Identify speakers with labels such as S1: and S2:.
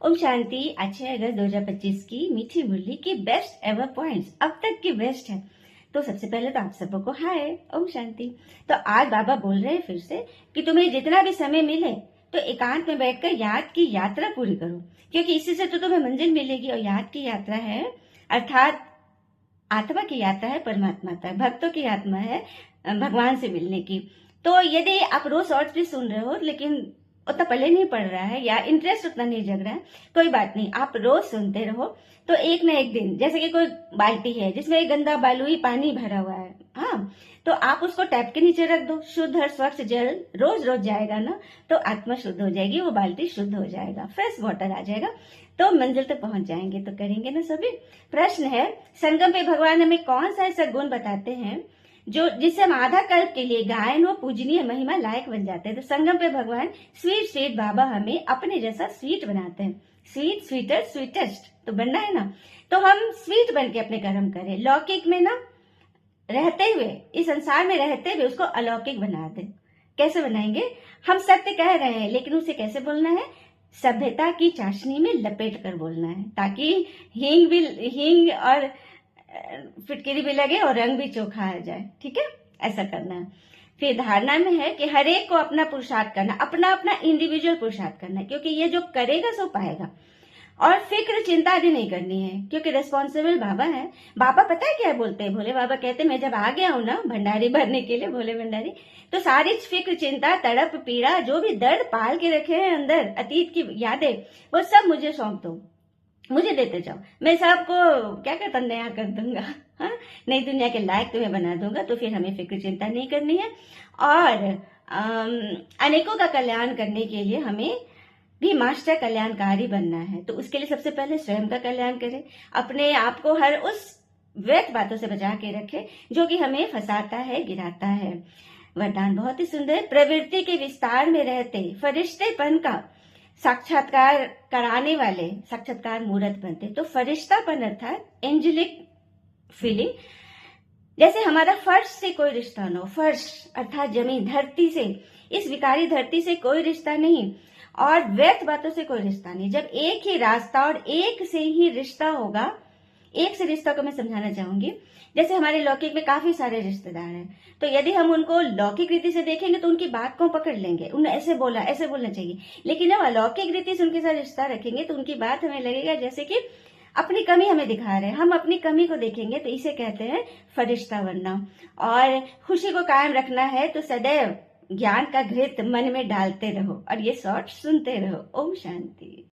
S1: ओम शांति। 6 अगस्त 2025 की मीठी मुरली की बेस्ट एवर पॉइंट्स अब तक की बेस्ट है। तो सबसे पहले तो आप सबको हाय, ओम शांति। तो आज बाबा बोल रहे हैं फिर से कि तुम्हें जितना भी समय मिले तो एकांत में बैठकर याद की यात्रा पूरी करो, क्योंकि इसी से तो तुम्हें मंजिल मिलेगी। और याद की यात्रा है अर्थात आत्मा की यात्रा है परमात्मा तक, भक्तों की आत्मा है भगवान से मिलने की। तो यदि आप रोज शॉर्ट्स भी सुन रहे हो लेकिन उतना पहले नहीं पड़ रहा है या इंटरेस्ट उतना नहीं जग रहा है, कोई बात नहीं, आप रोज सुनते रहो तो एक न एक दिन, जैसे कि कोई बाल्टी है जिसमें एक गंदा बालुई पानी भरा हुआ है, हाँ, तो आप उसको टैप के नीचे रख दो, शुद्ध और स्वच्छ जल रोज रोज जाएगा ना तो आत्मा शुद्ध हो जाएगी, वो बाल्टी शुद्ध हो जाएगा, फ्रेश वाटर आ जाएगा, तो मंजिल तक पहुंच जाएंगे। तो करेंगे ना सभी। प्रश्न है, संगम पे भगवान हमें कौन सा ऐसा गुण बताते हैं जो जिससे हम आधा कल्प के लिए गायन व पूजनीय महिमा लायक बन जाते हैं। तो संगम पे भगवान स्वीट स्वीट बाबा हमें अपने जैसा स्वीट बनाते हैं। स्वीट स्वीटर स्वीटेस्ट तो बनना है ना, तो हम स्वीट बन के अपने कर्म करें, लौकिक में ना रहते हुए, इस संसार में रहते हुए उसको अलौकिक बना दे। कैसे बनाएंगे? हम सत्य कह रहे हैं लेकिन उसे कैसे बोलना है? सभ्यता की चाशनी में लपेट कर बोलना है, ताकि हींग और फिटकिरी भी लगे और रंग भी चोखा आ जाए। ठीक है, ऐसा करना है। फिर धारणा में है कि हर एक को अपना पुरुषार्थ करना, अपना अपना इंडिविजुअल पुरुषार्थ करना है, क्योंकि ये जो करेगा सो पाएगा। और फिक्र चिंता भी नहीं करनी है, क्योंकि रिस्पॉन्सिबल बाबा है। बाबा पता है क्या बोलते हैं? भोले बाबा कहते हैं, मैं जब आ गया हूं ना भंडारी भरने के लिए, भोले भंडारी, तो सारी फिक्र चिंता तड़प पीड़ा जो भी दर्द पाल के रखे हैं अंदर, अतीत की यादें, वो सब मुझे सौंप दो, मुझे देते जाओ, मैं सबको क्या कहता नया कर दूंगा, हाँ, नई दुनिया के लायक तुम्हें बना दूंगा। तो फिर हमें फिक्र चिंता नहीं करनी है और अनेकों का कल्याण करने के लिए हमें भी मास्टर कल्याणकारी बनना है। तो उसके लिए सबसे पहले स्वयं का कल्याण करें, अपने आप को हर उस व्यर्थ बातों से बचा के रखें जो कि हमें फंसाता है, गिराता है। वरदान बहुत ही सुंदर, प्रवृत्ति के विस्तार में रहते फरिश्तेपन का साक्षात्कार कराने वाले साक्षात्कार मूर्त बनते। तो फरिश्तापन अर्थात एंजेलिक फीलिंग, जैसे हमारा फर्श से कोई रिश्ता न हो, फर्श अर्थात जमीन, धरती से, इस विकारी धरती से कोई रिश्ता नहीं और व्यर्थ बातों से कोई रिश्ता नहीं। जब एक ही रास्ता और एक से ही रिश्ता होगा, एक से रिश्ता को मैं समझाना चाहूंगी। जैसे हमारे लौकिक में काफी सारे रिश्तेदार हैं, तो यदि हम उनको लौकिक रीति से देखेंगे तो उनकी बात को पकड़ लेंगे, उन्हें ऐसे बोला, ऐसे बोलना चाहिए। लेकिन जब अलौकिक रीति से उनके साथ रिश्ता रखेंगे तो उनकी बात हमें लगेगा जैसे कि अपनी कमी हमें दिखा रहे हैं, हम अपनी कमी को देखेंगे। तो इसे कहते हैं फरिश्ता बनना। और खुशी को कायम रखना है तो सदैव ज्ञान का घृत मन में डालते रहो और ये शॉर्ट सुनते रहो। ओम शांति।